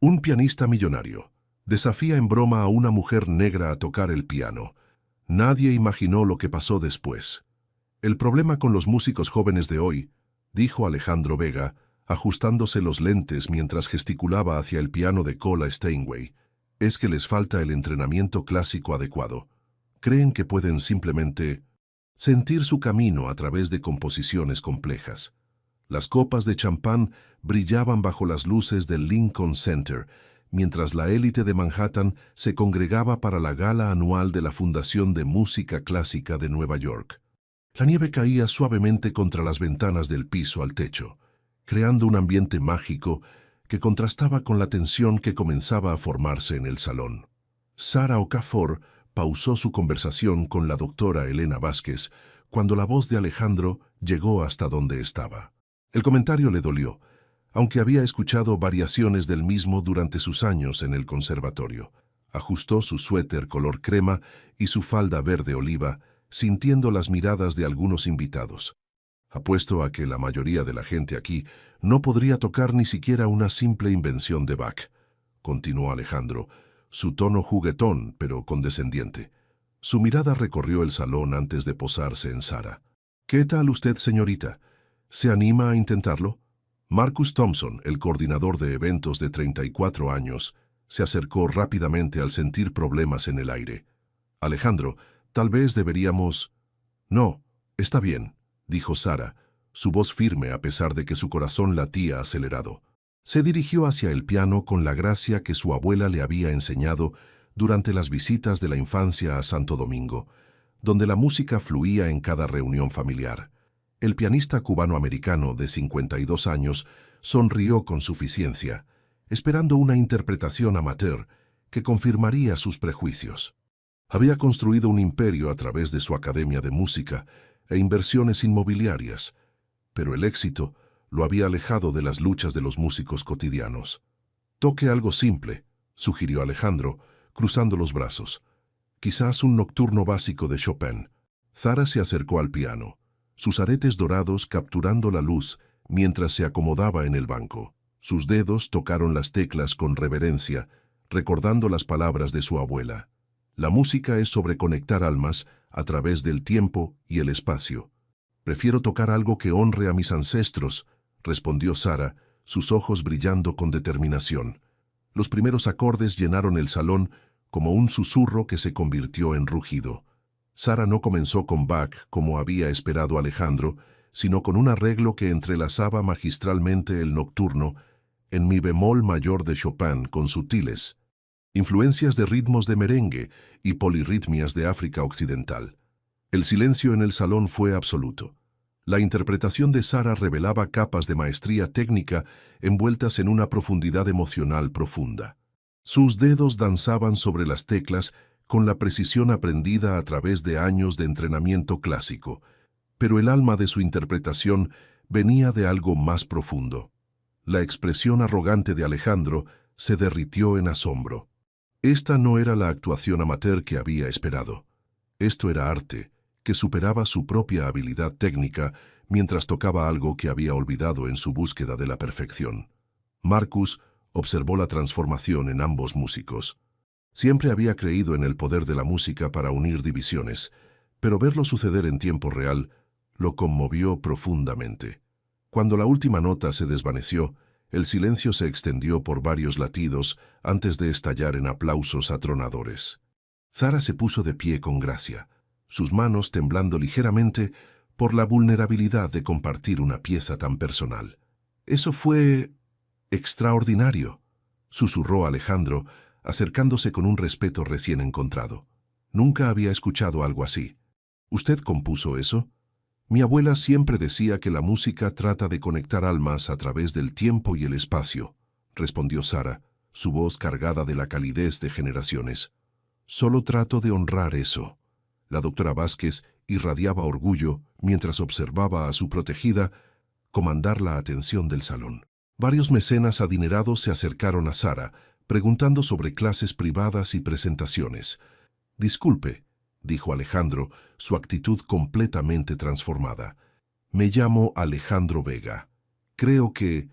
Un pianista millonario desafía en broma a una mujer negra a tocar el piano. Nadie imaginó lo que pasó después. El problema con los músicos jóvenes de hoy, dijo Alejandro Vega, ajustándose los lentes mientras gesticulaba hacia el piano de Cola Steinway, es que les falta el entrenamiento clásico adecuado. Creen que pueden simplemente sentir su camino a través de composiciones complejas. Las copas de champán brillaban bajo las luces del Lincoln Center, mientras la élite de Manhattan se congregaba para la gala anual de la Fundación de Música Clásica de Nueva York. La nieve caía suavemente contra las ventanas del piso al techo, creando un ambiente mágico que contrastaba con la tensión que comenzaba a formarse en el salón. Sarah Okafor pausó su conversación con la doctora Elena Vázquez cuando la voz de Alejandro llegó hasta donde estaba. El comentario le dolió, aunque había escuchado variaciones del mismo durante sus años en el conservatorio. Ajustó su suéter color crema y su falda verde oliva, sintiendo las miradas de algunos invitados. Apuesto a que la mayoría de la gente aquí no podría tocar ni siquiera una simple invención de Bach, continuó Alejandro, su tono juguetón pero condescendiente. Su mirada recorrió el salón antes de posarse en Sarah. «¿Qué tal usted, señorita? ¿Se anima a intentarlo?» Marcus Thompson, el coordinador de eventos de 34 años, se acercó rápidamente al sentir problemas en el aire. «Alejandro, tal vez deberíamos...» «No, está bien», dijo Sarah, su voz firme a pesar de que su corazón latía acelerado. Se dirigió hacia el piano con la gracia que su abuela le había enseñado durante las visitas de la infancia a Santo Domingo, donde la música fluía en cada reunión familiar. El pianista cubano-americano de 52 años sonrió con suficiencia, esperando una interpretación amateur que confirmaría sus prejuicios. Había construido un imperio a través de su academia de música e inversiones inmobiliarias, pero el éxito lo había alejado de las luchas de los músicos cotidianos. «Toque algo simple», sugirió Alejandro, cruzando los brazos. «Quizás un nocturno básico de Chopin». Sarah se acercó al piano, sus aretes dorados capturando la luz mientras se acomodaba en el banco. Sus dedos tocaron las teclas con reverencia, recordando las palabras de su abuela. «La música es sobre conectar almas a través del tiempo y el espacio. Prefiero tocar algo que honre a mis ancestros», respondió Sarah, sus ojos brillando con determinación. Los primeros acordes llenaron el salón como un susurro que se convirtió en rugido. Sarah no comenzó con Bach como había esperado Alejandro, sino con un arreglo que entrelazaba magistralmente el nocturno en mi bemol mayor de Chopin con sutiles influencias de ritmos de merengue y polirritmias de África Occidental. El silencio en el salón fue absoluto. La interpretación de Sarah revelaba capas de maestría técnica envueltas en una profundidad emocional profunda. Sus dedos danzaban sobre las teclas con la precisión aprendida a través de años de entrenamiento clásico, pero el alma de su interpretación venía de algo más profundo. La expresión arrogante de Alejandro se derritió en asombro. Esta no era la actuación amateur que había esperado. Esto era arte, que superaba su propia habilidad técnica mientras tocaba algo que había olvidado en su búsqueda de la perfección. Marcus observó la transformación en ambos músicos. Siempre había creído en el poder de la música para unir divisiones, pero verlo suceder en tiempo real lo conmovió profundamente. Cuando la última nota se desvaneció, el silencio se extendió por varios latidos antes de estallar en aplausos atronadores. Sarah se puso de pie con gracia, sus manos temblando ligeramente por la vulnerabilidad de compartir una pieza tan personal. «Eso fue extraordinario», susurró Alejandro, acercándose con un respeto recién encontrado. «Nunca había escuchado algo así. ¿Usted compuso eso?» «Mi abuela siempre decía que la música trata de conectar almas a través del tiempo y el espacio», respondió Sarah, su voz cargada de la calidez de generaciones. «Solo trato de honrar eso». La doctora Vázquez irradiaba orgullo mientras observaba a su protegida comandar la atención del salón. Varios mecenas adinerados se acercaron a Sarah, preguntando sobre clases privadas y presentaciones. «Disculpe», dijo Alejandro, su actitud completamente transformada. «Me llamo Alejandro Vega. Creo que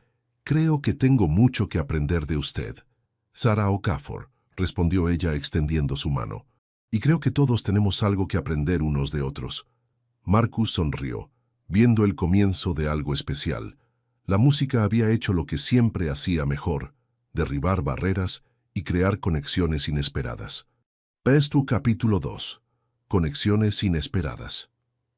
tengo mucho que aprender de usted». Sara Okafor, respondió ella extendiendo su mano. Y creo que todos tenemos algo que aprender unos de otros. Marcus sonrió, viendo el comienzo de algo especial. La música había hecho lo que siempre hacía mejor, derribar barreras y crear conexiones inesperadas. Pestu capítulo 2. Conexiones inesperadas.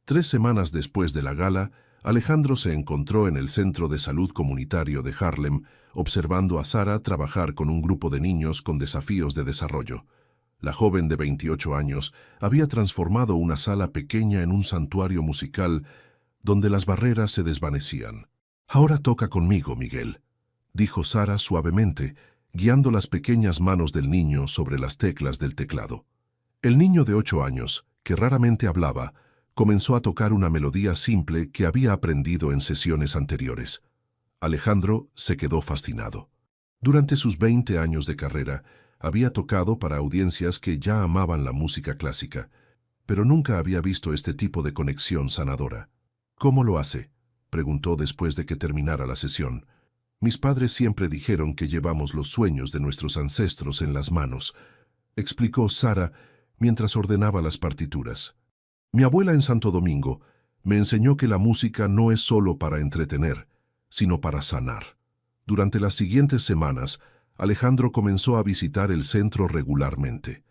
3 semanas después de la gala, Alejandro se encontró en el Centro de Salud Comunitario de Harlem, observando a Sara trabajar con un grupo de niños con desafíos de desarrollo. La joven de 28 años había transformado una sala pequeña en un santuario musical donde las barreras se desvanecían. «Ahora toca conmigo, Miguel», dijo Sara suavemente, guiando las pequeñas manos del niño sobre las teclas del teclado. El niño de 8 años, que raramente hablaba, comenzó a tocar una melodía simple que había aprendido en sesiones anteriores. Alejandro se quedó fascinado. Durante sus 20 años de carrera, había tocado para audiencias que ya amaban la música clásica, pero nunca había visto este tipo de conexión sanadora. «¿Cómo lo hace?», preguntó después de que terminara la sesión. «Mis padres siempre dijeron que llevamos los sueños de nuestros ancestros en las manos», explicó Sara mientras ordenaba las partituras. «Mi abuela en Santo Domingo me enseñó que la música no es solo para entretener, sino para sanar». Durante las siguientes semanas, Alejandro comenzó a visitar el centro regularmente.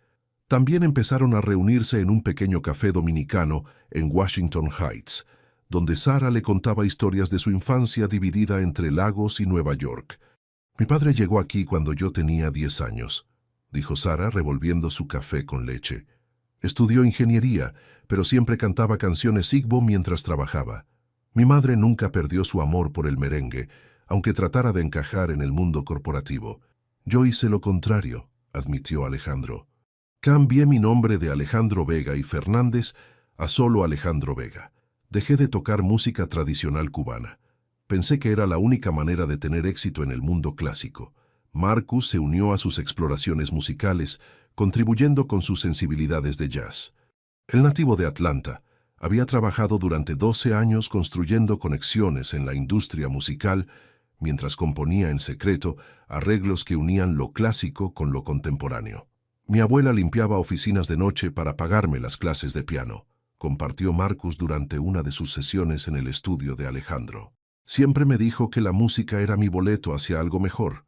También empezaron a reunirse en un pequeño café dominicano en Washington Heights, donde Sara le contaba historias de su infancia dividida entre Lagos y Nueva York. «Mi padre llegó aquí cuando yo tenía 10 años», dijo Sara revolviendo su café con leche. «Estudió ingeniería, pero siempre cantaba canciones Igbo mientras trabajaba. Mi madre nunca perdió su amor por el merengue, aunque tratara de encajar en el mundo corporativo. Yo hice lo contrario», admitió Alejandro. «Cambié mi nombre de Alejandro Vega y Fernández a solo Alejandro Vega. Dejé de tocar música tradicional cubana. Pensé que era la única manera de tener éxito en el mundo clásico». Marcus se unió a sus exploraciones musicales, contribuyendo con sus sensibilidades de jazz. El nativo de Atlanta había trabajado durante 12 años construyendo conexiones en la industria musical, mientras componía en secreto arreglos que unían lo clásico con lo contemporáneo. «Mi abuela limpiaba oficinas de noche para pagarme las clases de piano», compartió Marcus durante una de sus sesiones en el estudio de Alejandro. «Siempre me dijo que la música era mi boleto hacia algo mejor,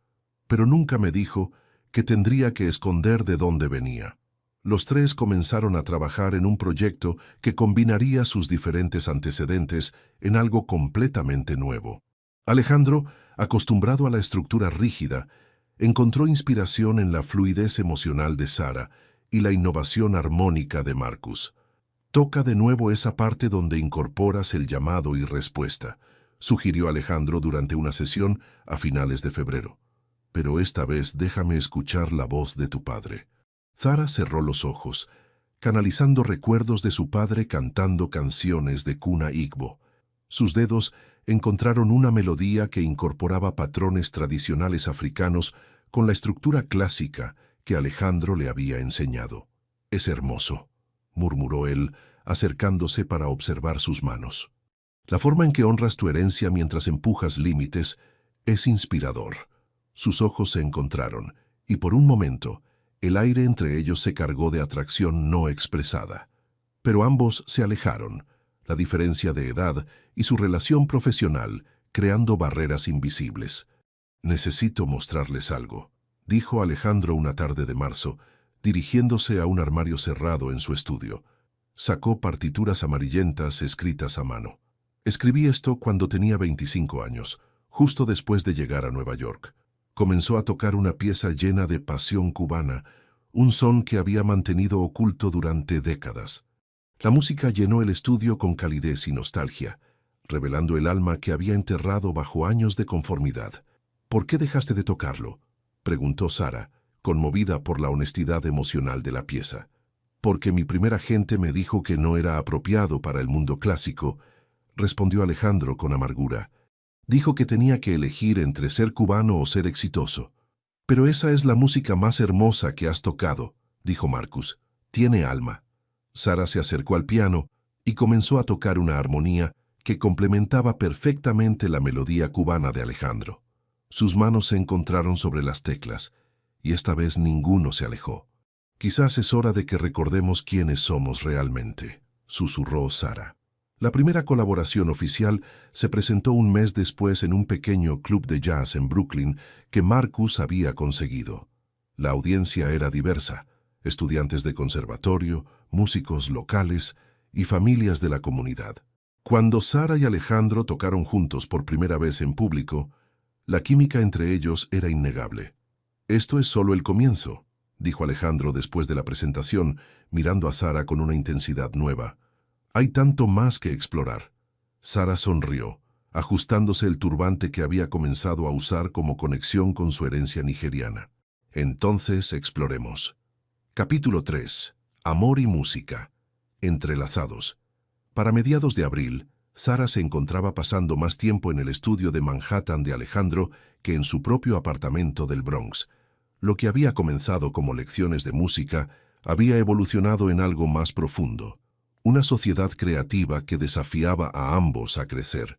pero nunca me dijo que tendría que esconder de dónde venía». Los tres comenzaron a trabajar en un proyecto que combinaría sus diferentes antecedentes en algo completamente nuevo. Alejandro, acostumbrado a la estructura rígida, encontró inspiración en la fluidez emocional de Sara y la innovación armónica de Marcus. «Toca de nuevo esa parte donde incorporas el llamado y respuesta», sugirió Alejandro durante una sesión a finales de febrero. «Pero esta vez déjame escuchar la voz de tu padre». Sara cerró los ojos, canalizando recuerdos de su padre cantando canciones de cuna Igbo. Sus dedos encontraron una melodía que incorporaba patrones tradicionales africanos con la estructura clásica que Alejandro le había enseñado. «Es hermoso», murmuró él, acercándose para observar sus manos. «La forma en que honras tu herencia mientras empujas límites es inspirador». Sus ojos se encontraron, y por un momento, el aire entre ellos se cargó de atracción no expresada. Pero ambos se alejaron, la diferencia de edad y su relación profesional creando barreras invisibles. «Necesito mostrarles algo», dijo Alejandro una tarde de marzo, dirigiéndose a un armario cerrado en su estudio. Sacó partituras amarillentas escritas a mano. «Escribí esto cuando tenía 25 años, justo después de llegar a Nueva York». Comenzó a tocar una pieza llena de pasión cubana, un son que había mantenido oculto durante décadas. La música llenó el estudio con calidez y nostalgia, revelando el alma que había enterrado bajo años de conformidad. «¿Por qué dejaste de tocarlo?», preguntó Sara, conmovida por la honestidad emocional de la pieza. «Porque mi primer agente me dijo que no era apropiado para el mundo clásico», respondió Alejandro con amargura. «Dijo que tenía que elegir entre ser cubano o ser exitoso». «Pero esa es la música más hermosa que has tocado», dijo Marcus. «Tiene alma». Sara se acercó al piano y comenzó a tocar una armonía que complementaba perfectamente la melodía cubana de Alejandro. Sus manos se encontraron sobre las teclas, y esta vez ninguno se alejó. «Quizás es hora de que recordemos quiénes somos realmente», susurró Sara. La primera colaboración oficial se presentó un mes después en un pequeño club de jazz en Brooklyn que Marcus había conseguido. La audiencia era diversa: estudiantes de conservatorio, músicos locales y familias de la comunidad. Cuando Sara y Alejandro tocaron juntos por primera vez en público, la química entre ellos era innegable. «Esto es solo el comienzo», dijo Alejandro después de la presentación, mirando a Sara con una intensidad nueva. «Hay tanto más que explorar». Sara sonrió, ajustándose el turbante que había comenzado a usar como conexión con su herencia nigeriana. «Entonces exploremos». Capítulo 3. Amor y música. Entrelazados. Para mediados de abril, Sara se encontraba pasando más tiempo en el estudio de Manhattan de Alejandro que en su propio apartamento del Bronx. Lo que había comenzado como lecciones de música había evolucionado en algo más profundo: una sociedad creativa que desafiaba a ambos a crecer.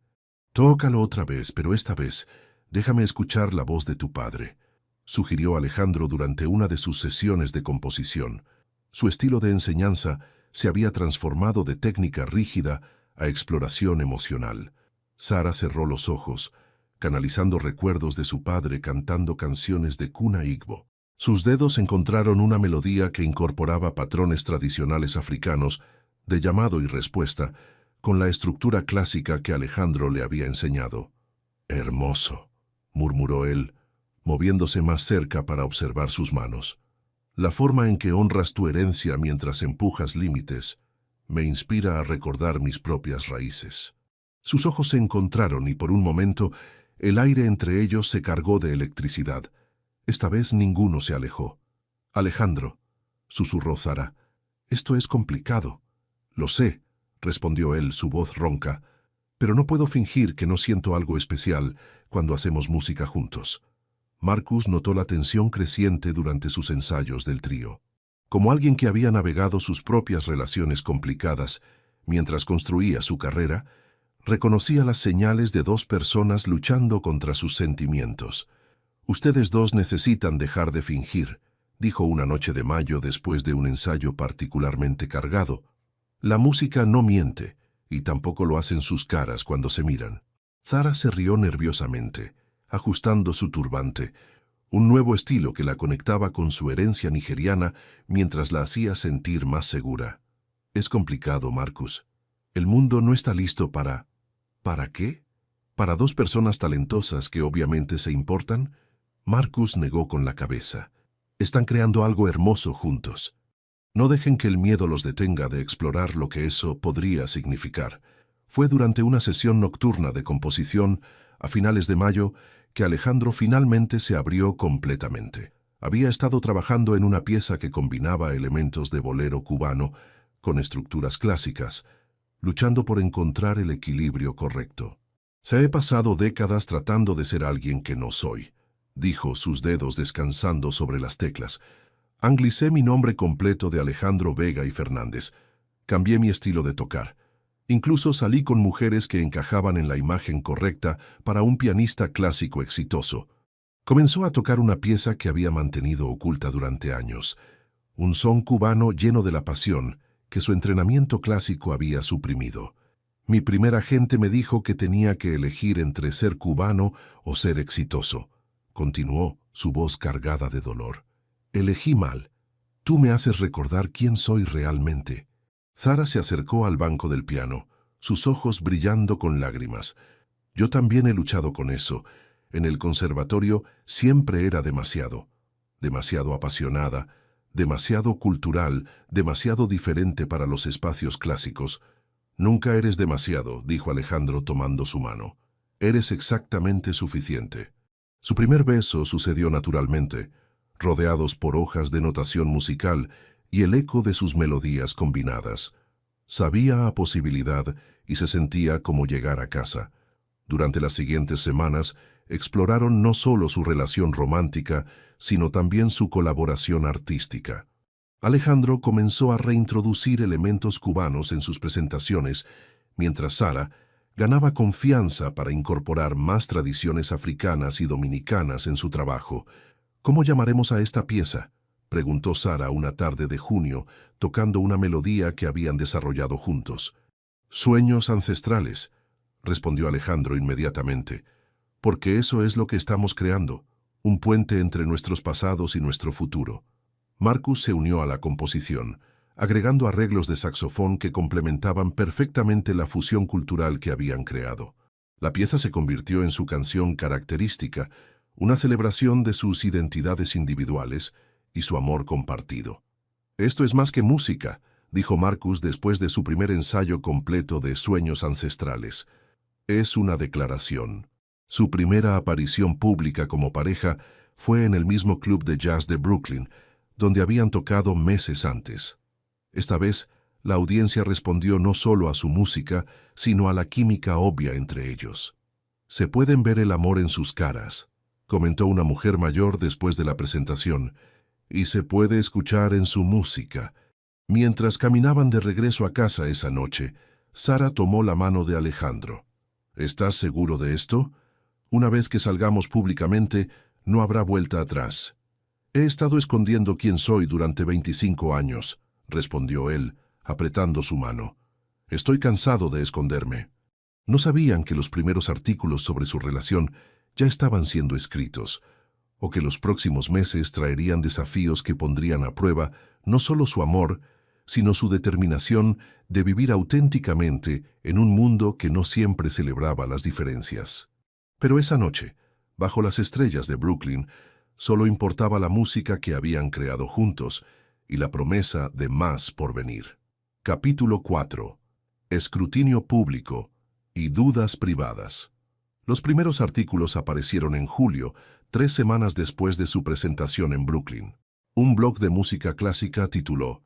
«Tócalo otra vez, pero esta vez déjame escuchar la voz de tu padre», sugirió Alejandro durante una de sus sesiones de composición. Su estilo de enseñanza se había transformado de técnica rígida a exploración emocional. Sara cerró los ojos, canalizando recuerdos de su padre cantando canciones de cuna igbo. Sus dedos encontraron una melodía que incorporaba patrones tradicionales africanos de llamado y respuesta, con la estructura clásica que Alejandro le había enseñado. «Hermoso», murmuró él, moviéndose más cerca para observar sus manos. «La forma en que honras tu herencia mientras empujas límites me inspira a recordar mis propias raíces». Sus ojos se encontraron y por un momento el aire entre ellos se cargó de electricidad. Esta vez ninguno se alejó. «Alejandro», susurró Sara, «esto es complicado». «Lo sé», respondió él, su voz ronca, «pero no puedo fingir que no siento algo especial cuando hacemos música juntos». Marcus notó la tensión creciente durante sus ensayos del trío. Como alguien que había navegado sus propias relaciones complicadas mientras construía su carrera, reconocía las señales de dos personas luchando contra sus sentimientos. «Ustedes dos necesitan dejar de fingir», dijo una noche de mayo después de un ensayo particularmente cargado. «La música no miente, y tampoco lo hacen sus caras cuando se miran». Sara se rió nerviosamente, ajustando su turbante, un nuevo estilo que la conectaba con su herencia nigeriana mientras la hacía sentir más segura. «Es complicado, Marcus. El mundo no está listo para...» «¿Para qué? ¿Para dos personas talentosas que obviamente se importan?» Marcus negó con la cabeza. «Están creando algo hermoso juntos. No dejen que el miedo los detenga de explorar lo que eso podría significar». Fue durante una sesión nocturna de composición, a finales de mayo, que Alejandro finalmente se abrió completamente. Había estado trabajando en una pieza que combinaba elementos de bolero cubano con estructuras clásicas, luchando por encontrar el equilibrio correcto. «Se he pasado décadas tratando de ser alguien que no soy», dijo, sus dedos descansando sobre las teclas. «Anglicé mi nombre completo de Alejandro Vega y Fernández. Cambié mi estilo de tocar. Incluso salí con mujeres que encajaban en la imagen correcta para un pianista clásico exitoso». Comenzó a tocar una pieza que había mantenido oculta durante años, un son cubano lleno de la pasión que su entrenamiento clásico había suprimido. «Mi primer agente me dijo que tenía que elegir entre ser cubano o ser exitoso», continuó, su voz cargada de dolor. «Elegí mal. Tú me haces recordar quién soy realmente». Sara se acercó al banco del piano, sus ojos brillando con lágrimas. «Yo también he luchado con eso. En el conservatorio siempre era demasiado apasionada, demasiado cultural, demasiado diferente para los espacios clásicos». «Nunca eres demasiado», dijo Alejandro tomando su mano. «Eres exactamente suficiente». Su primer beso sucedió naturalmente, rodeados por hojas de notación musical y el eco de sus melodías combinadas. Sabía a posibilidad y se sentía como llegar a casa. Durante las siguientes semanas, exploraron no solo su relación romántica, sino también su colaboración artística. Alejandro comenzó a reintroducir elementos cubanos en sus presentaciones, mientras Sara ganaba confianza para incorporar más tradiciones africanas y dominicanas en su trabajo. ¿Cómo llamaremos a esta pieza?, preguntó Sara una tarde de junio, tocando una melodía que habían desarrollado juntos. Sueños ancestrales, respondió Alejandro inmediatamente, porque eso es lo que estamos creando, un puente entre nuestros pasados y nuestro futuro. Marcus se unió a la composición, agregando arreglos de saxofón que complementaban perfectamente la fusión cultural que habían creado. La pieza se convirtió en su canción característica, una celebración de sus identidades individuales y su amor compartido. «Esto es más que música», dijo Marcus después de su primer ensayo completo de Sueños ancestrales. «Es una declaración». Su primera aparición pública como pareja fue en el mismo club de jazz de Brooklyn, donde habían tocado meses antes. Esta vez, la audiencia respondió no solo a su música, sino a la química obvia entre ellos. «Se pueden ver el amor en sus caras», comentó una mujer mayor después de la presentación, «y se puede escuchar en su música». Mientras caminaban de regreso a casa esa noche, Sara tomó la mano de Alejandro. «¿Estás seguro de esto? Una vez que salgamos públicamente, no habrá vuelta atrás». «He estado escondiendo quién soy durante 25 años», respondió él, apretando su mano. «Estoy cansado de esconderme». No sabían que los primeros artículos sobre su relación ya estaban siendo escritos, o que los próximos meses traerían desafíos que pondrían a prueba no solo su amor, sino su determinación de vivir auténticamente en un mundo que no siempre celebraba las diferencias. Pero esa noche, bajo las estrellas de Brooklyn, solo importaba la música que habían creado juntos y la promesa de más por venir. Capítulo 4. Escrutinio público y dudas privadas. Los primeros artículos aparecieron en julio, 3 semanas después de su presentación en Brooklyn. Un blog de música clásica tituló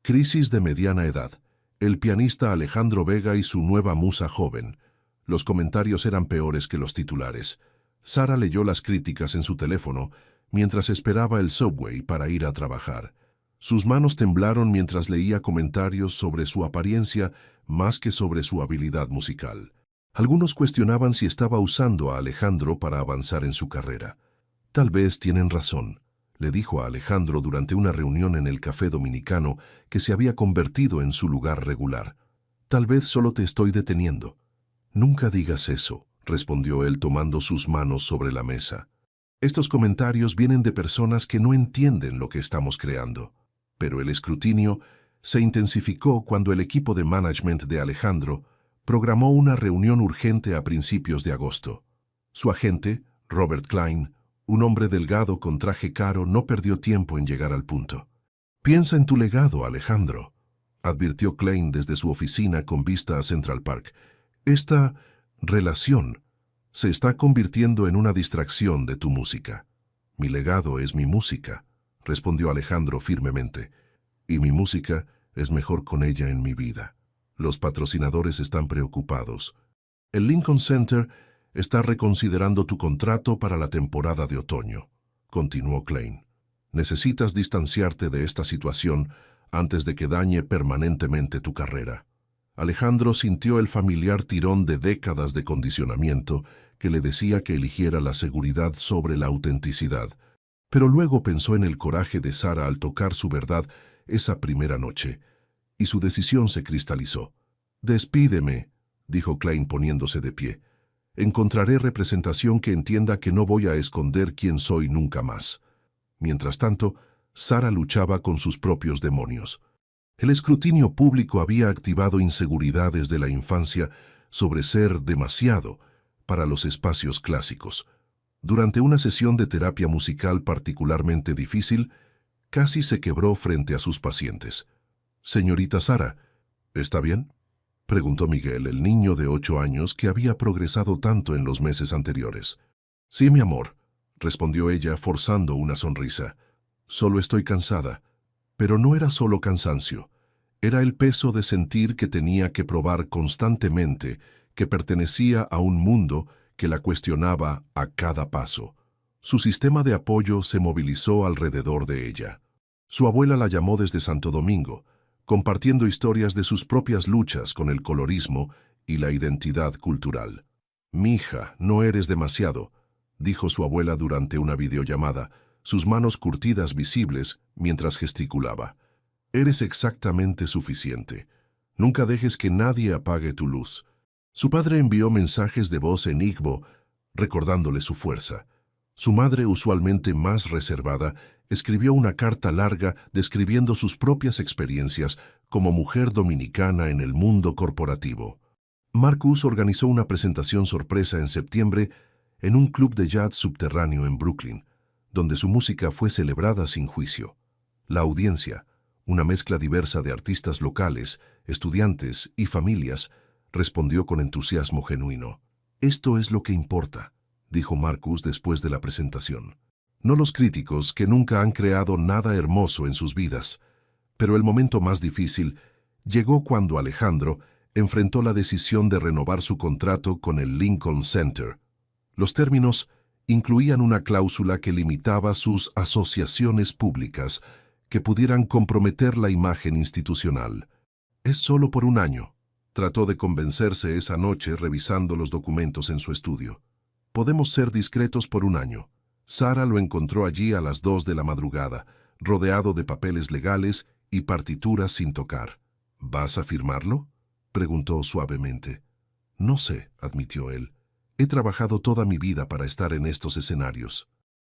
«Crisis de mediana edad. El pianista Alejandro Vega y su nueva musa joven». Los comentarios eran peores que los titulares. Sara leyó las críticas en su teléfono mientras esperaba el subway para ir a trabajar. Sus manos temblaron mientras leía comentarios sobre su apariencia más que sobre su habilidad musical. Algunos cuestionaban si estaba usando a Alejandro para avanzar en su carrera. «Tal vez tienen razón», le dijo a Alejandro durante una reunión en el café dominicano que se había convertido en su lugar regular. «Tal vez solo te estoy deteniendo». «Nunca digas eso», respondió él tomando sus manos sobre la mesa. «Estos comentarios vienen de personas que no entienden lo que estamos creando». Pero el escrutinio se intensificó cuando el equipo de management de Alejandro programó una reunión urgente a principios de agosto. Su agente, Robert Klein, un hombre delgado con traje caro, no perdió tiempo en llegar al punto. «Piensa en tu legado, Alejandro», advirtió Klein desde su oficina con vista a Central Park. «Esta relación se está convirtiendo en una distracción de tu música». «Mi legado es mi música», respondió Alejandro firmemente, «y mi música es mejor con ella en mi vida. Los patrocinadores están preocupados. El Lincoln Center está reconsiderando tu contrato para la temporada de otoño», continuó Klein. «Necesitas distanciarte de esta situación antes de que dañe permanentemente tu carrera». Alejandro sintió el familiar tirón de décadas de condicionamiento que le decía que eligiera la seguridad sobre la autenticidad, pero luego pensó en el coraje de Sara al tocar su verdad esa primera noche, y su decisión se cristalizó. «Despídeme», dijo Klein poniéndose de pie. «Encontraré representación que entienda que no voy a esconder quién soy nunca más». Mientras tanto, Sara luchaba con sus propios demonios. El escrutinio público había activado inseguridades de la infancia sobre ser demasiado para los espacios clásicos. Durante una sesión de terapia musical particularmente difícil, casi se quebró frente a sus pacientes. «Señorita Sara, ¿está bien?», preguntó Miguel, el niño de 8 años que había progresado tanto en los meses anteriores. «Sí, mi amor», respondió ella forzando una sonrisa. «Solo estoy cansada». Pero no era solo cansancio, era el peso de sentir que tenía que probar constantemente que pertenecía a un mundo que la cuestionaba a cada paso. Su sistema de apoyo se movilizó alrededor de ella. Su abuela la llamó desde Santo Domingo, compartiendo historias de sus propias luchas con el colorismo y la identidad cultural. «Mija, no eres demasiado», dijo su abuela durante una videollamada. sus manos curtidas visibles mientras gesticulaba. Eres exactamente suficiente. Nunca dejes que nadie apague tu luz. Su padre envió mensajes de voz en Igbo, recordándole su fuerza. Su madre, usualmente más reservada, escribió una carta larga describiendo sus propias experiencias como mujer dominicana en el mundo corporativo. Marcus organizó una presentación sorpresa en septiembre en un club de jazz subterráneo en Brooklyn, donde su música fue celebrada sin juicio. La audiencia, una mezcla diversa de artistas locales, estudiantes y familias, respondió con entusiasmo genuino. «Esto es lo que importa», dijo Marcus después de la presentación. No los críticos, que nunca han creado nada hermoso en sus vidas. Pero el momento más difícil llegó cuando Alejandro enfrentó la decisión de renovar su contrato con el Lincoln Center. Los términos incluían una cláusula que limitaba sus asociaciones públicas que pudieran comprometer la imagen institucional. «Es solo por un año», trató de convencerse esa noche revisando los documentos en su estudio. «Podemos ser discretos por un año». Sara lo encontró allí a las 2 de la madrugada, rodeado de papeles legales y partituras sin tocar. «¿Vas a firmarlo?», preguntó suavemente. «No sé», admitió él. «He trabajado toda mi vida para estar en estos escenarios.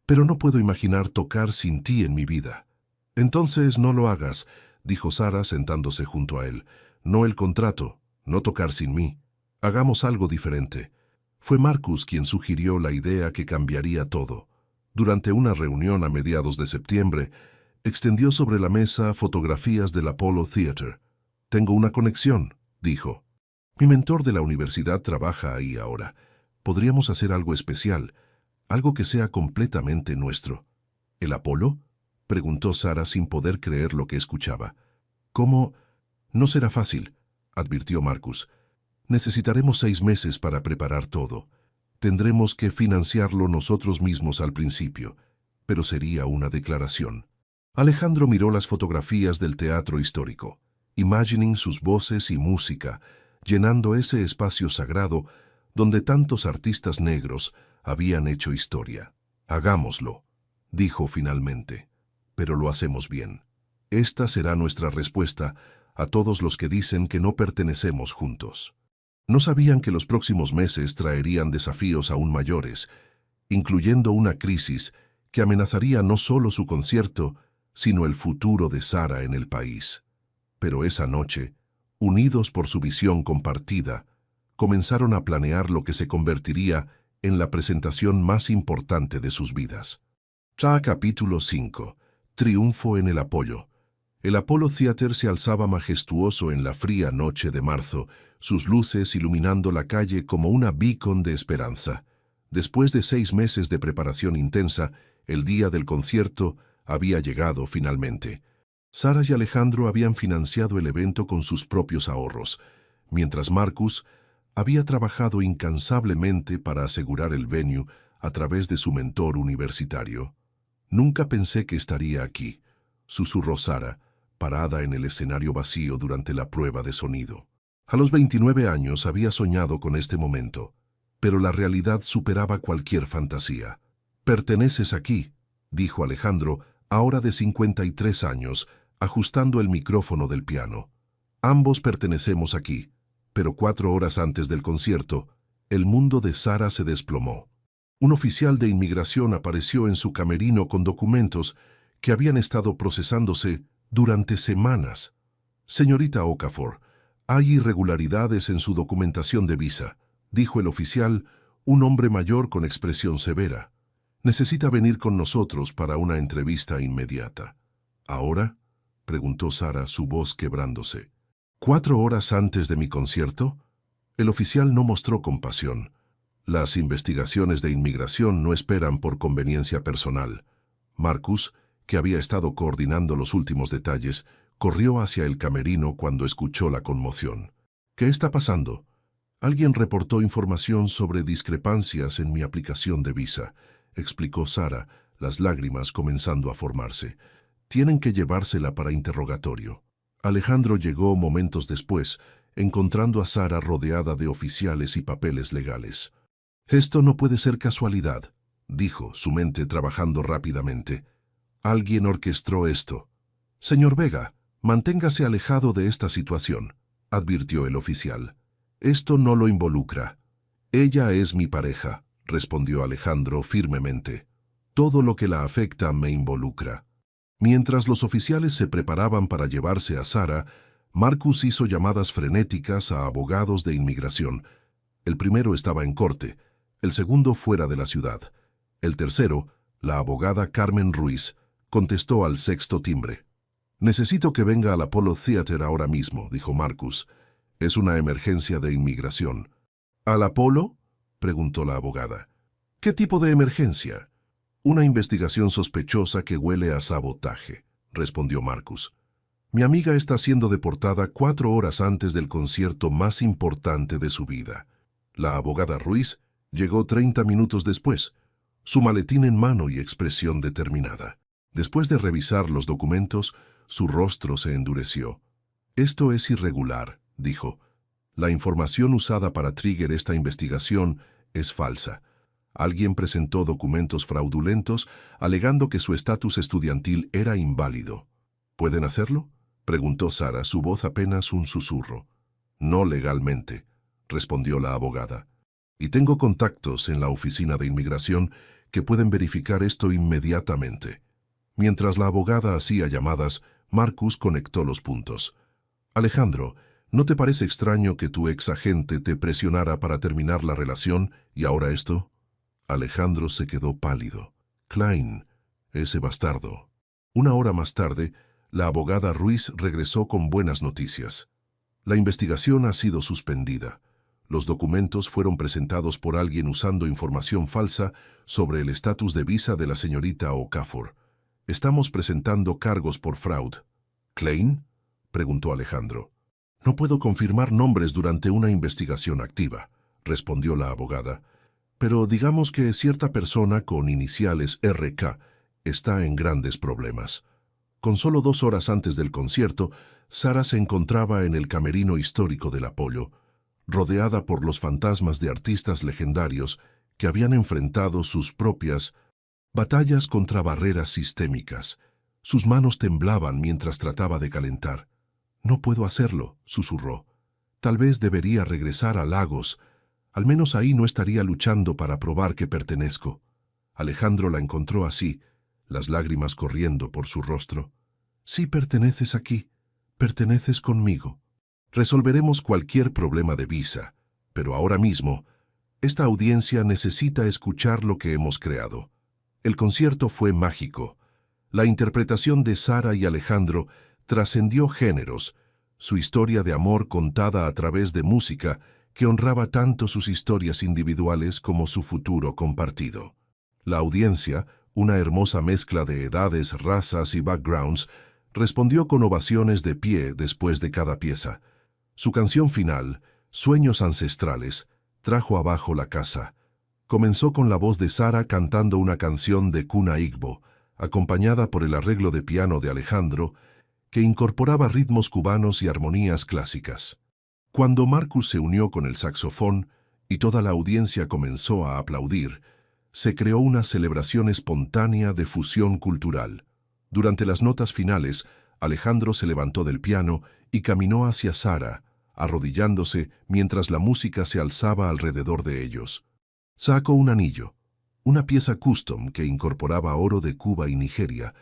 Pero no puedo imaginar tocar sin ti en mi vida». «Entonces no lo hagas», dijo Sara sentándose junto a él. «No el contrato, no tocar sin mí. Hagamos algo diferente». Fue Marcus quien sugirió la idea que cambiaría todo. Durante una reunión a mediados de septiembre, extendió sobre la mesa fotografías del Apollo Theater. «Tengo una conexión», dijo. «Mi mentor de la universidad trabaja ahí ahora. Podríamos hacer algo especial, algo que sea completamente nuestro». «¿El Apolo?», preguntó Sara sin poder creer lo que escuchaba. «¿Cómo? No será fácil», advirtió Marcus. «Necesitaremos 6 meses para preparar todo. Tendremos que financiarlo nosotros mismos al principio, pero sería una declaración». Alejandro miró las fotografías del teatro histórico, imagining sus voces y música, llenando ese espacio sagrado donde tantos artistas negros habían hecho historia. «Hagámoslo», dijo finalmente, «pero lo hacemos bien. Esta será nuestra respuesta a todos los que dicen que no pertenecemos juntos». No sabían que los próximos meses traerían desafíos aún mayores, incluyendo una crisis que amenazaría no solo su concierto, sino el futuro de Sara en el país. Pero esa noche, unidos por su visión compartida, comenzaron a planear lo que se convertiría en la presentación más importante de sus vidas. Capítulo 5. Triunfo en el Apollo. El Apollo Theater se alzaba majestuoso en la fría noche de marzo, sus luces iluminando la calle como una beacon de esperanza. Después de 6 meses de preparación intensa, el día del concierto había llegado finalmente. Sara y Alejandro habían financiado el evento con sus propios ahorros, mientras Marcus había trabajado incansablemente para asegurar el venue a través de su mentor universitario. «Nunca pensé que estaría aquí», susurró Sara, parada en el escenario vacío durante la prueba de sonido. A los 29 años había soñado con este momento, pero la realidad superaba cualquier fantasía. «Perteneces aquí», dijo Alejandro, ahora de 53 años, ajustando el micrófono del piano. «Ambos pertenecemos aquí», pero 4 horas antes del concierto, el mundo de Sara se desplomó. Un oficial de inmigración apareció en su camerino con documentos que habían estado procesándose durante semanas. «Señorita Okafor, hay irregularidades en su documentación de visa», dijo el oficial, un hombre mayor con expresión severa. «Necesita venir con nosotros para una entrevista inmediata». «¿Ahora?», preguntó Sara, su voz quebrándose. «¿4 horas antes de mi concierto?». El oficial no mostró compasión. «Las investigaciones de inmigración no esperan por conveniencia personal». Marcus, que había estado coordinando los últimos detalles, corrió hacia el camerino cuando escuchó la conmoción. «¿Qué está pasando?». «Alguien reportó información sobre discrepancias en mi aplicación de visa», explicó Sara, las lágrimas comenzando a formarse. «Tienen que llevársela para interrogatorio». Alejandro llegó momentos después, encontrando a Sara rodeada de oficiales y papeles legales. «Esto no puede ser casualidad», dijo, su mente trabajando rápidamente. Alguien orquestó esto. Señor Vega, manténgase alejado de esta situación, advirtió el oficial. Esto no lo involucra. Ella es mi pareja, respondió Alejandro firmemente. Todo lo que la afecta me involucra. Mientras los oficiales se preparaban para llevarse a Sara, Marcus hizo llamadas frenéticas a abogados de inmigración. El primero estaba en corte, el segundo fuera de la ciudad. El tercero, la abogada Carmen Ruiz, contestó al sexto timbre. «Necesito que venga al Apollo Theater ahora mismo», dijo Marcus. «Es una emergencia de inmigración». «¿Al Apollo?», preguntó la abogada. «¿Qué tipo de emergencia?» «Una investigación sospechosa que huele a sabotaje», respondió Marcus. «Mi amiga está siendo deportada 4 horas antes del concierto más importante de su vida». La abogada Ruiz llegó 30 minutos después, su maletín en mano y expresión determinada. Después de revisar los documentos, su rostro se endureció. «Esto es irregular», dijo. «La información usada para trigger esta investigación es falsa. Alguien presentó documentos fraudulentos alegando que su estatus estudiantil era inválido». «¿Pueden hacerlo?», preguntó Sara, su voz apenas un susurro. «No legalmente», respondió la abogada. «Y tengo contactos en la oficina de inmigración que pueden verificar esto inmediatamente». Mientras la abogada hacía llamadas, Marcus conectó los puntos. «Alejandro, ¿no te parece extraño que tu ex agente te presionara para terminar la relación y ahora esto?» Alejandro se quedó pálido. «Klein, ese bastardo». 1 hora más tarde, la abogada Ruiz regresó con buenas noticias. La investigación ha sido suspendida. Los documentos fueron presentados por alguien usando información falsa sobre el estatus de visa de la señorita Okafor. Estamos presentando cargos por fraude. «¿Klein?», preguntó Alejandro. «No puedo confirmar nombres durante una investigación activa», respondió la abogada. «Pero digamos que cierta persona con iniciales RK está en grandes problemas». Con solo 2 horas antes del concierto, Sara se encontraba en el camerino histórico del Apollo, rodeada por los fantasmas de artistas legendarios que habían enfrentado sus propias batallas contra barreras sistémicas. Sus manos temblaban mientras trataba de calentar. «No puedo hacerlo», susurró. «Tal vez debería regresar a Lagos. Al menos ahí no estaría luchando para probar que pertenezco». Alejandro la encontró así, las lágrimas corriendo por su rostro. «Sí perteneces aquí. Perteneces conmigo. Resolveremos cualquier problema de visa, pero ahora mismo, esta audiencia necesita escuchar lo que hemos creado». El concierto fue mágico. La interpretación de Sara y Alejandro trascendió géneros, su historia de amor contada a través de música que honraba tanto sus historias individuales como su futuro compartido. La audiencia, una hermosa mezcla de edades, razas y backgrounds, respondió con ovaciones de pie después de cada pieza. Su canción final, Sueños Ancestrales, trajo abajo la casa. Comenzó con la voz de Sara cantando una canción de Kuna Igbo, acompañada por el arreglo de piano de Alejandro, que incorporaba ritmos cubanos y armonías clásicas. Cuando Marcus se unió con el saxofón y toda la audiencia comenzó a aplaudir, se creó una celebración espontánea de fusión cultural. Durante las notas finales, Alejandro se levantó del piano y caminó hacia Sara, arrodillándose mientras la música se alzaba alrededor de ellos. Sacó un anillo, una pieza custom que incorporaba oro de Cuba y Nigeria,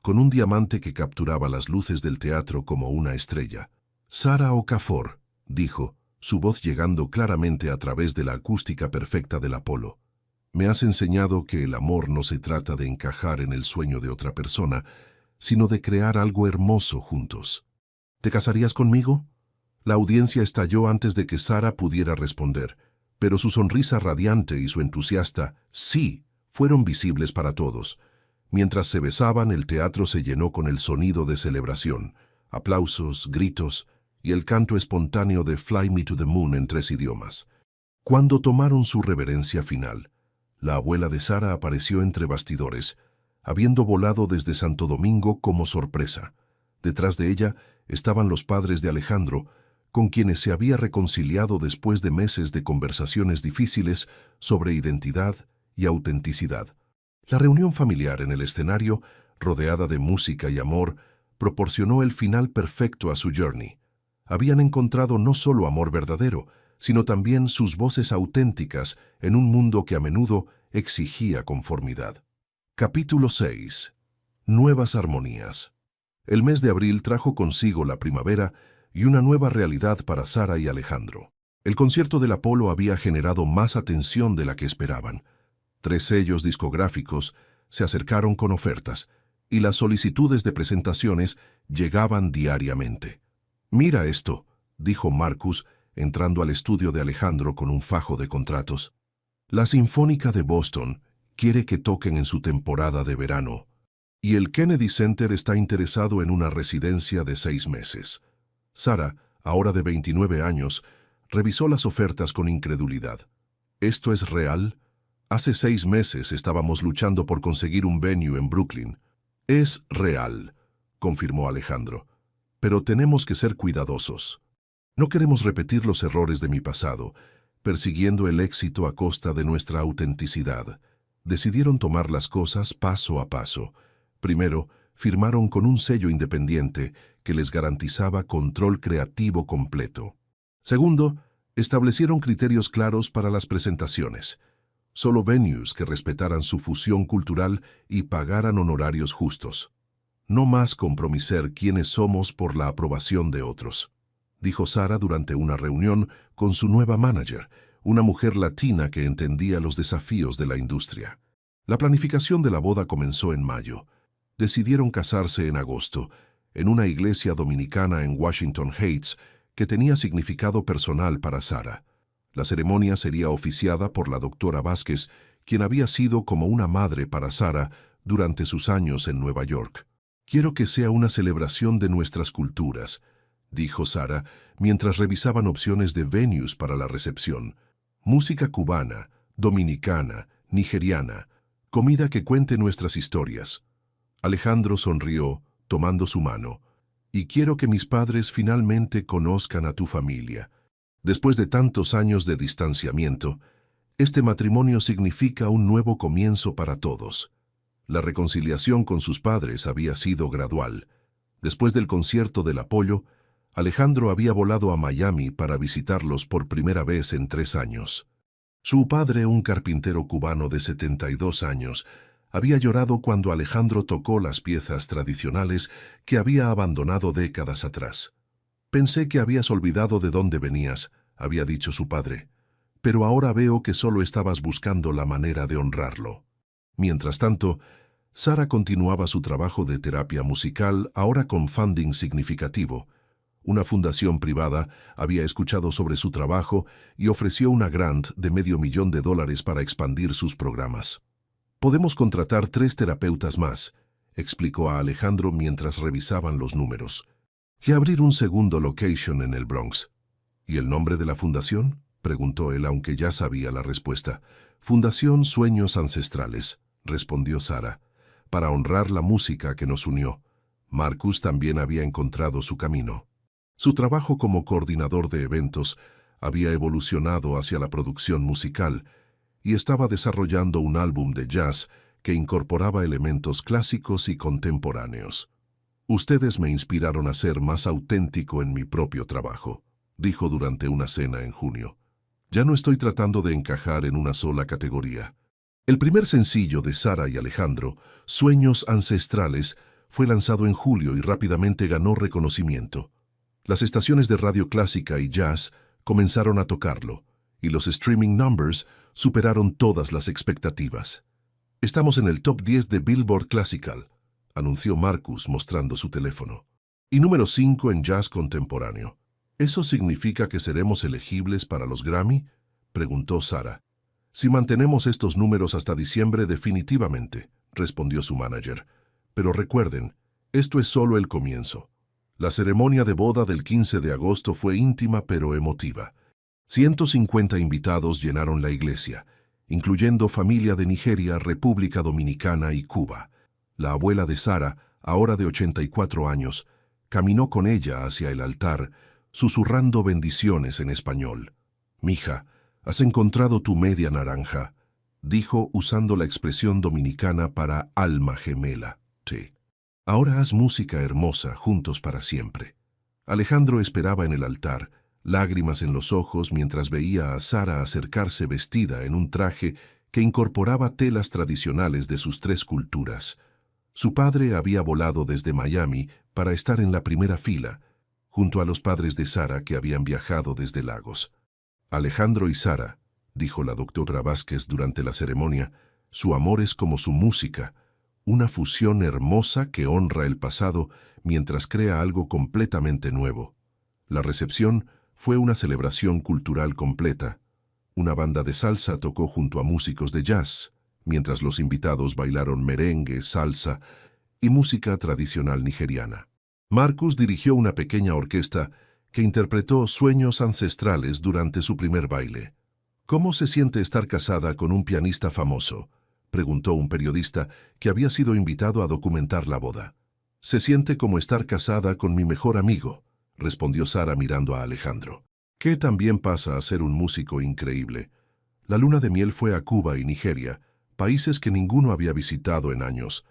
con un diamante que capturaba las luces del teatro como una estrella. «Sara Okafor», dijo, su voz llegando claramente a través de la acústica perfecta del Apolo. «Me has enseñado que el amor no se trata de encajar en el sueño de otra persona, sino de crear algo hermoso juntos. ¿Te casarías conmigo?» La audiencia estalló antes de que Sara pudiera responder, pero su sonrisa radiante y su entusiasta «sí» fueron visibles para todos. Mientras se besaban, el teatro se llenó con el sonido de celebración, aplausos, gritos y el canto espontáneo de Fly Me to the Moon en 3 idiomas. Cuando tomaron su reverencia final, la abuela de Sara apareció entre bastidores, habiendo volado desde Santo Domingo como sorpresa. Detrás de ella estaban los padres de Alejandro, con quienes se había reconciliado después de meses de conversaciones difíciles sobre identidad y autenticidad. La reunión familiar en el escenario, rodeada de música y amor, proporcionó el final perfecto a su journey. Habían encontrado no solo amor verdadero, sino también sus voces auténticas en un mundo que a menudo exigía conformidad. Capítulo 6. Nuevas armonías. El mes de abril trajo consigo la primavera y una nueva realidad para Sara y Alejandro. El concierto del Apolo había generado más atención de la que esperaban. 3 sellos discográficos se acercaron con ofertas y las solicitudes de presentaciones llegaban diariamente. «Mira esto», dijo Marcus, entrando al estudio de Alejandro con un fajo de contratos. «La Sinfónica de Boston quiere que toquen en su temporada de verano, y el Kennedy Center está interesado en una residencia de 6 meses». Sara, ahora de 29 años, revisó las ofertas con incredulidad. «¿Esto es real? Hace 6 meses estábamos luchando por conseguir un venue en Brooklyn». «Es real», confirmó Alejandro, «pero tenemos que ser cuidadosos. No queremos repetir los errores de mi pasado, persiguiendo el éxito a costa de nuestra autenticidad». Decidieron tomar las cosas paso a paso. Primero, firmaron con un sello independiente que les garantizaba control creativo completo. Segundo, establecieron criterios claros para las presentaciones. Solo venues que respetaran su fusión cultural y pagaran honorarios justos. «No más comprometer quiénes somos por la aprobación de otros», dijo Sara durante una reunión con su nueva manager, una mujer latina que entendía los desafíos de la industria. La planificación de la boda comenzó en mayo. Decidieron casarse en agosto, en una iglesia dominicana en Washington Heights que tenía significado personal para Sara. La ceremonia sería oficiada por la doctora Vázquez, quien había sido como una madre para Sara durante sus años en Nueva York. «Quiero que sea una celebración de nuestras culturas», dijo Sara mientras revisaban opciones de venues para la recepción. «Música cubana, dominicana, nigeriana, comida que cuente nuestras historias». Alejandro sonrió, tomando su mano. «Y quiero que mis padres finalmente conozcan a tu familia. Después de tantos años de distanciamiento, este matrimonio significa un nuevo comienzo para todos». La reconciliación con sus padres había sido gradual. Después del concierto del Apolo, Alejandro había volado a Miami para visitarlos por primera vez en 3 años. Su padre, un carpintero cubano de 72 años, había llorado cuando Alejandro tocó las piezas tradicionales que había abandonado décadas atrás. «Pensé que habías olvidado de dónde venías», había dicho su padre, «pero ahora veo que solo estabas buscando la manera de honrarlo». Mientras tanto, Sara continuaba su trabajo de terapia musical, ahora con funding significativo. Una fundación privada había escuchado sobre su trabajo y ofreció una grant de $500,000 para expandir sus programas. «Podemos contratar 3 terapeutas más», explicó a Alejandro mientras revisaban los números, «y abrir un segundo location en el Bronx». «¿Y el nombre de la fundación?», preguntó él, aunque ya sabía la respuesta. «Fundación Sueños Ancestrales», respondió Sara, «para honrar la música que nos unió». Marcus también había encontrado su camino. Su trabajo como coordinador de eventos había evolucionado hacia la producción musical y estaba desarrollando un álbum de jazz que incorporaba elementos clásicos y contemporáneos. «Ustedes me inspiraron a ser más auténtico en mi propio trabajo», dijo durante una cena en junio. «Ya no estoy tratando de encajar en una sola categoría». El primer sencillo de Sara y Alejandro, Sueños Ancestrales, fue lanzado en julio y rápidamente ganó reconocimiento. Las estaciones de radio clásica y jazz comenzaron a tocarlo, y los streaming numbers superaron todas las expectativas. «Estamos en el top 10 de Billboard Classical», anunció Marcus mostrando su teléfono. «Y número 5 en jazz contemporáneo». «¿Eso significa que seremos elegibles para los Grammy?», preguntó Sara. «Si mantenemos estos números hasta diciembre, definitivamente», respondió su manager. «Pero recuerden, esto es solo el comienzo». La ceremonia de boda del 15 de agosto fue íntima pero emotiva. 150 invitados llenaron la iglesia, incluyendo familia de Nigeria, República Dominicana y Cuba. La abuela de Sara, ahora de 84 años, caminó con ella hacia el altar, susurrando bendiciones en español. «Mija, has encontrado tu media naranja», dijo usando la expresión dominicana para alma gemela. Sí. Ahora haz música hermosa, juntos para siempre. Alejandro esperaba en el altar, lágrimas en los ojos mientras veía a Sara acercarse vestida en un traje que incorporaba telas tradicionales de sus tres culturas. Su padre había volado desde Miami para estar en la primera fila, junto a los padres de Sara que habían viajado desde Lagos. Alejandro y Sara, dijo la doctora Vázquez durante la ceremonia, su amor es como su música, una fusión hermosa que honra el pasado mientras crea algo completamente nuevo. La recepción fue una celebración cultural completa. Una banda de salsa tocó junto a músicos de jazz, mientras los invitados bailaron merengue, salsa y música tradicional nigeriana. Marcus dirigió una pequeña orquesta que interpretó Sueños Ancestrales durante su primer baile. ¿Cómo se siente estar casada con un pianista famoso?, preguntó un periodista que había sido invitado a documentar la boda. Se siente como estar casada con mi mejor amigo, respondió Sara mirando a Alejandro, que también pasa a ser un músico increíble. La luna de miel fue a Cuba y Nigeria, países que ninguno había visitado en años.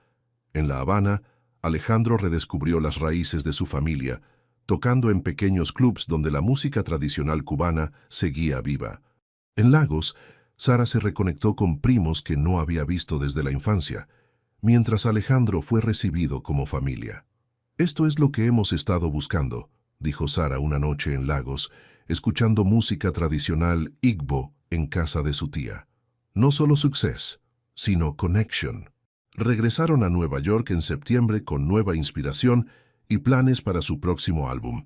En La Habana, Alejandro redescubrió las raíces de su familia, tocando en pequeños clubs donde la música tradicional cubana seguía viva. En Lagos, Sara se reconectó con primos que no había visto desde la infancia, mientras Alejandro fue recibido como familia. Esto es lo que hemos estado buscando, dijo Sara una noche en Lagos, escuchando música tradicional Igbo en casa de su tía. No solo success, sino connection. Regresaron a Nueva York en septiembre con nueva inspiración y planes para su próximo álbum.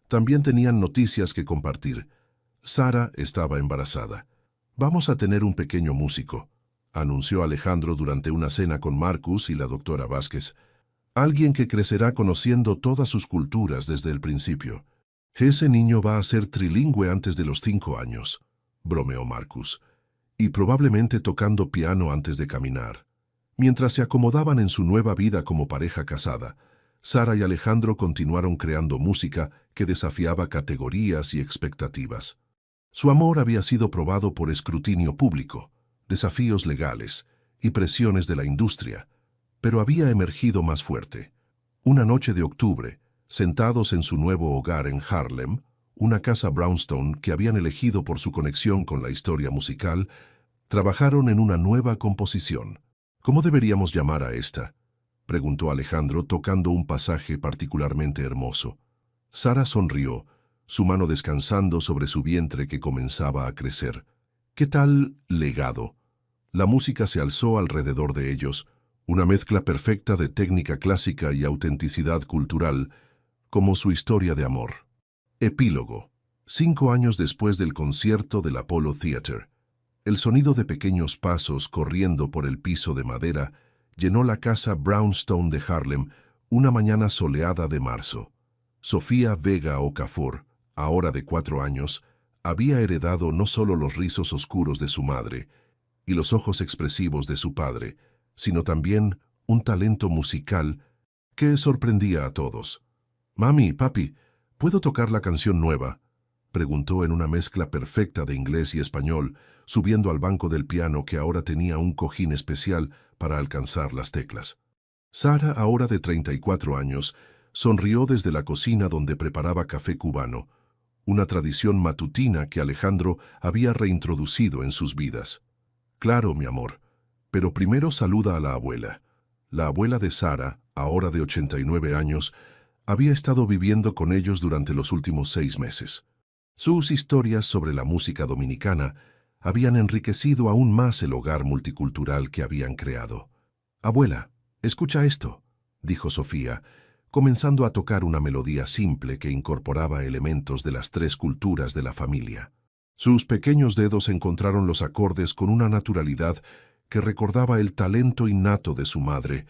También tenían noticias que compartir. Sara estaba embarazada. Vamos a tener un pequeño músico, anunció Alejandro durante una cena con Marcus y la doctora Vázquez. Alguien que crecerá conociendo todas sus culturas desde el principio. Ese niño va a ser trilingüe antes de los 5 años, bromeó Marcus, y probablemente tocando piano antes de caminar. Mientras se acomodaban en su nueva vida como pareja casada, Sara y Alejandro continuaron creando música que desafiaba categorías y expectativas. Su amor había sido probado por escrutinio público, desafíos legales y presiones de la industria, pero había emergido más fuerte. Una noche de octubre, sentados en su nuevo hogar en Harlem, una casa brownstone que habían elegido por su conexión con la historia musical, trabajaron en una nueva composición. ¿Cómo deberíamos llamar a esta?, preguntó Alejandro tocando un pasaje particularmente hermoso. Sara sonrió, su mano descansando sobre su vientre que comenzaba a crecer. ¿Qué tal legado? La música se alzó alrededor de ellos, una mezcla perfecta de técnica clásica y autenticidad cultural, como su historia de amor. Epílogo. 5 años después del concierto del Apollo Theater, el sonido de pequeños pasos corriendo por el piso de madera llenó la casa brownstone de Harlem una mañana soleada de marzo. Sofía Vega Okafor, ahora de 4 años, había heredado no solo los rizos oscuros de su madre y los ojos expresivos de su padre, sino también un talento musical que sorprendía a todos. «Mami, papi, ¿puedo tocar la canción nueva?», preguntó en una mezcla perfecta de inglés y español, subiendo al banco del piano que ahora tenía un cojín especial para alcanzar las teclas. Sara, ahora de 34 años, sonrió desde la cocina donde preparaba café cubano, una tradición matutina que Alejandro había reintroducido en sus vidas. «Claro, mi amor, pero primero saluda a la abuela». La abuela de Sara, ahora de 89 años, había estado viviendo con ellos durante los últimos 6 meses. Sus historias sobre la música dominicana habían enriquecido aún más el hogar multicultural que habían creado. «Abuela, escucha esto», dijo Sofía, comenzando a tocar una melodía simple que incorporaba elementos de las 3 culturas de la familia. Sus pequeños dedos encontraron los acordes con una naturalidad que recordaba el talento innato de su madre.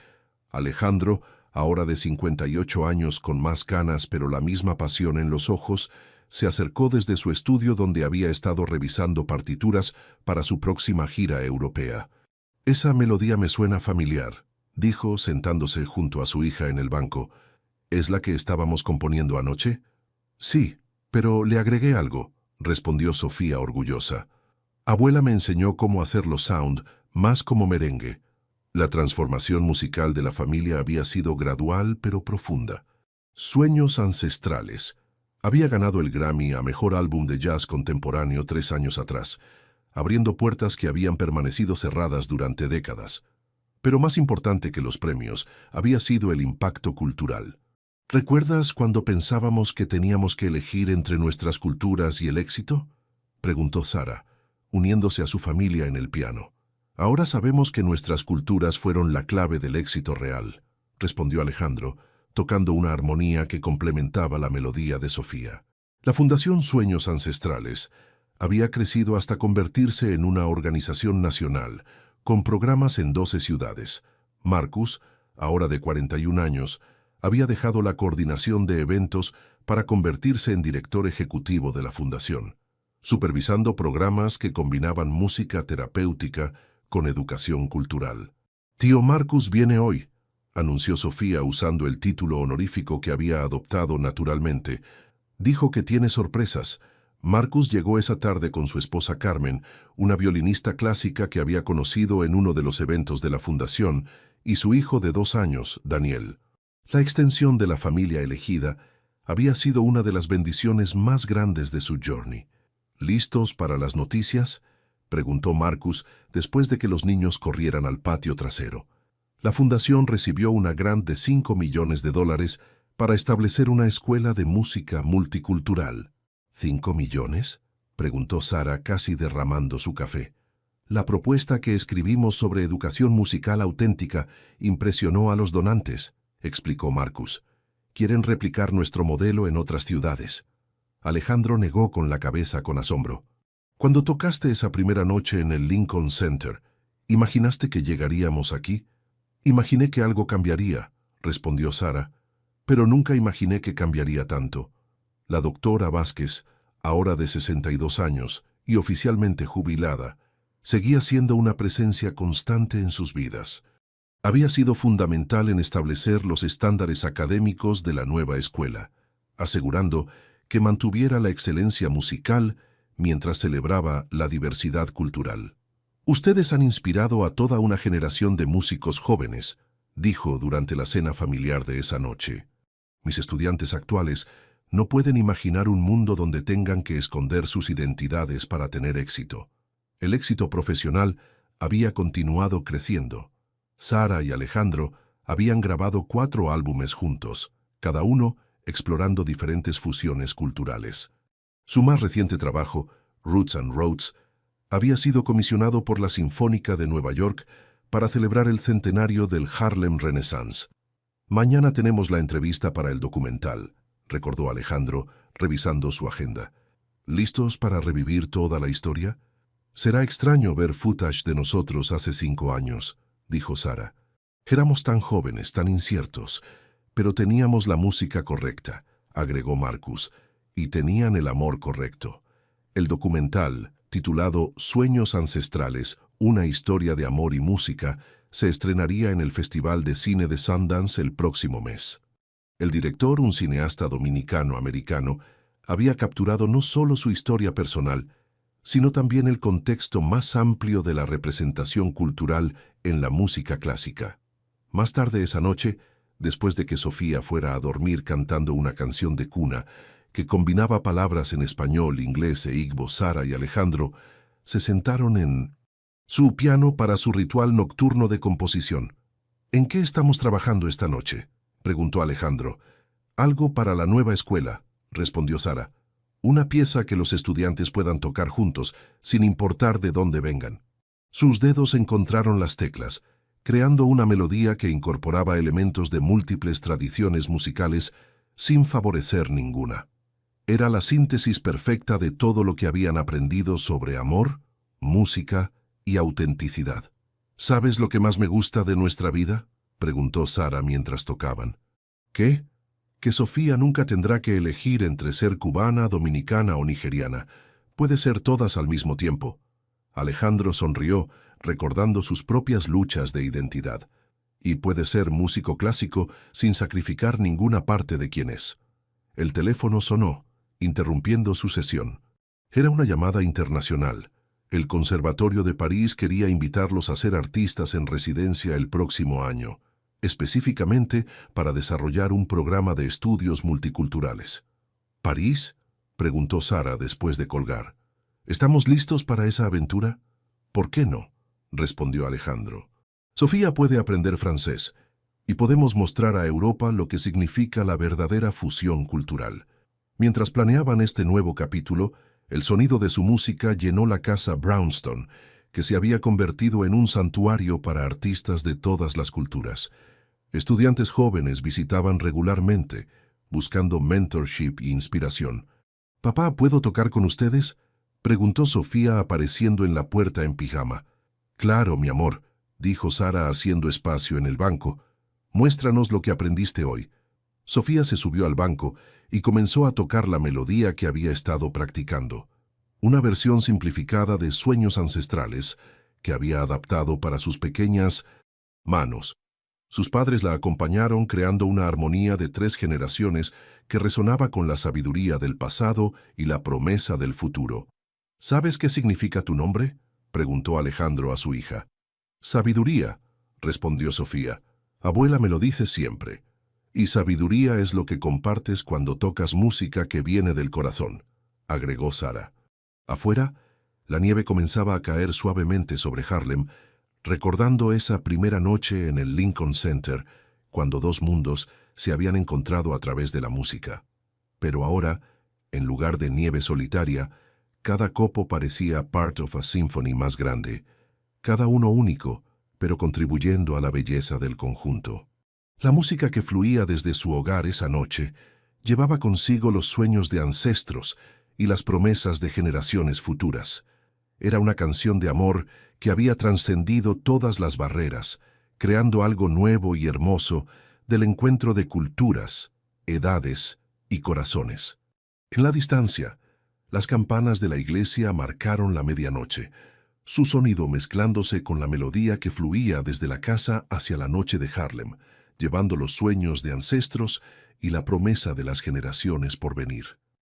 Alejandro, ahora de 58 años con más canas pero la misma pasión en los ojos, se acercó desde su estudio donde había estado revisando partituras para su próxima gira europea. «Esa melodía me suena familiar», dijo sentándose junto a su hija en el banco. «¿Es la que estábamos componiendo anoche?» «Sí, pero le agregué algo», respondió Sofía orgullosa. Abuela me enseñó cómo hacerlo sound, más como merengue. La transformación musical de la familia había sido gradual pero profunda. Sueños ancestrales. Había ganado el Grammy a Mejor Álbum de Jazz Contemporáneo 3 años atrás, abriendo puertas que habían permanecido cerradas durante décadas. Pero más importante que los premios había sido el impacto cultural. ¿Recuerdas cuando pensábamos que teníamos que elegir entre nuestras culturas y el éxito?, preguntó Sara, uniéndose a su familia en el piano. Ahora sabemos que nuestras culturas fueron la clave del éxito real, respondió Alejandro, tocando una armonía que complementaba la melodía de Sofía. La Fundación Sueños Ancestrales había crecido hasta convertirse en una organización nacional, con programas en 12 ciudades. Marcus, ahora de 41 años, había dejado la coordinación de eventos para convertirse en director ejecutivo de la fundación, supervisando programas que combinaban música terapéutica con educación cultural. «Tío Marcus viene hoy», anunció Sofía usando el título honorífico que había adoptado naturalmente. «Dijo que tiene sorpresas». Marcus llegó esa tarde con su esposa Carmen, una violinista clásica que había conocido en uno de los eventos de la fundación, y su hijo de 2 años, Daniel. La extensión de la familia elegida había sido una de las bendiciones más grandes de su journey. «¿Listos para las noticias?», preguntó Marcus después de que los niños corrieran al patio trasero. La fundación recibió una grant de $5 millones para establecer una escuela de música multicultural. «¿5 millones?», preguntó Sara, casi derramando su café. «La propuesta que escribimos sobre educación musical auténtica impresionó a los donantes», explicó Marcus. «Quieren replicar nuestro modelo en otras ciudades». Alejandro negó con la cabeza con asombro. «Cuando tocaste esa primera noche en el Lincoln Center, ¿imaginaste que llegaríamos aquí?». «Imaginé que algo cambiaría», respondió Sara, «pero nunca imaginé que cambiaría tanto». La doctora Vázquez, ahora de 62 años y oficialmente jubilada, seguía siendo una presencia constante en sus vidas. Había sido fundamental en establecer los estándares académicos de la nueva escuela, asegurando que mantuviera la excelencia musical mientras celebraba la diversidad cultural. «Ustedes han inspirado a toda una generación de músicos jóvenes», dijo durante la cena familiar de esa noche. «Mis estudiantes actuales no pueden imaginar un mundo donde tengan que esconder sus identidades para tener éxito». El éxito profesional había continuado creciendo. Sara y Alejandro habían grabado 4 álbumes juntos, cada uno explorando diferentes fusiones culturales. Su más reciente trabajo, Roots and Roads, había sido comisionado por la Sinfónica de Nueva York para celebrar el centenario del Harlem Renaissance. «Mañana tenemos la entrevista para el documental», recordó Alejandro, revisando su agenda. «¿Listos para revivir toda la historia?». «Será extraño ver footage de nosotros hace 5 años», dijo Sara. «Éramos tan jóvenes, tan inciertos, pero teníamos la música correcta», agregó Marcus, «y tenían el amor correcto». El documental, titulado Sueños Ancestrales, una historia de amor y música, se estrenaría en el Festival de Cine de Sundance el próximo mes. El director, un cineasta dominicano-americano, había capturado no solo su historia personal, sino también el contexto más amplio de la representación cultural en la música clásica. Más tarde esa noche, después de que Sofía fuera a dormir cantando una canción de cuna que combinaba palabras en español, inglés e igbo, Sara y Alejandro se sentaron en su piano para su ritual nocturno de composición. «¿En qué estamos trabajando esta noche?», preguntó Alejandro. «Algo para la nueva escuela», respondió Sara. «Una pieza que los estudiantes puedan tocar juntos, sin importar de dónde vengan». Sus dedos encontraron las teclas, creando una melodía que incorporaba elementos de múltiples tradiciones musicales sin favorecer ninguna. Era la síntesis perfecta de todo lo que habían aprendido sobre amor, música y autenticidad. «¿Sabes lo que más me gusta de nuestra vida?», preguntó Sara mientras tocaban. «¿Qué?». «Que Sofía nunca tendrá que elegir entre ser cubana, dominicana o nigeriana. Puede ser todas al mismo tiempo». Alejandro sonrió, recordando sus propias luchas de identidad. «Y puede ser músico clásico sin sacrificar ninguna parte de quien es». El teléfono sonó, interrumpiendo su sesión. Era una llamada internacional, El Conservatorio de París quería invitarlos a ser artistas en residencia el próximo año, específicamente para desarrollar un programa de estudios multiculturales. ¿París?, preguntó Sara después de colgar. ¿Estamos listos para esa aventura? ¿Por qué no?, respondió Alejandro. Sofía puede aprender francés y podemos mostrar a Europa lo que significa la verdadera fusión cultural. Mientras planeaban este nuevo capítulo, el sonido de su música llenó la casa Brownstone, que se había convertido en un santuario para artistas de todas las culturas. Estudiantes jóvenes visitaban regularmente, buscando mentorship e inspiración. «Papá, ¿puedo tocar con ustedes?», preguntó Sofía apareciendo en la puerta en pijama. «Claro, mi amor», dijo Sara haciendo espacio en el banco. «Muéstranos lo que aprendiste hoy». Sofía se subió al banco y comenzó a tocar la melodía que había estado practicando. Una versión simplificada de Sueños Ancestrales que había adaptado para sus pequeñas manos. Sus padres la acompañaron creando una armonía de 3 generaciones que resonaba con la sabiduría del pasado y la promesa del futuro. «¿Sabes qué significa tu nombre?», preguntó Alejandro a su hija. «Sabiduría», respondió Sofía. «Abuela me lo dice siempre. Y sabiduría es lo que compartes cuando tocas música que viene del corazón», agregó Sara. Afuera, la nieve comenzaba a caer suavemente sobre Harlem, recordando esa primera noche en el Lincoln Center, cuando 2 mundos se habían encontrado a través de la música. Pero ahora, en lugar de nieve solitaria, cada copo parecía part of a symphony más grande, cada uno único, pero contribuyendo a la belleza del conjunto. La música que fluía desde su hogar esa noche llevaba consigo los sueños de ancestros y las promesas de generaciones futuras. Era una canción de amor que había trascendido todas las barreras, creando algo nuevo y hermoso del encuentro de culturas, edades y corazones. En la distancia, las campanas de la iglesia marcaron la medianoche, su sonido mezclándose con la melodía que fluía desde la casa hacia la noche de Harlem, llevando los sueños de ancestros y la promesa de las generaciones por venir.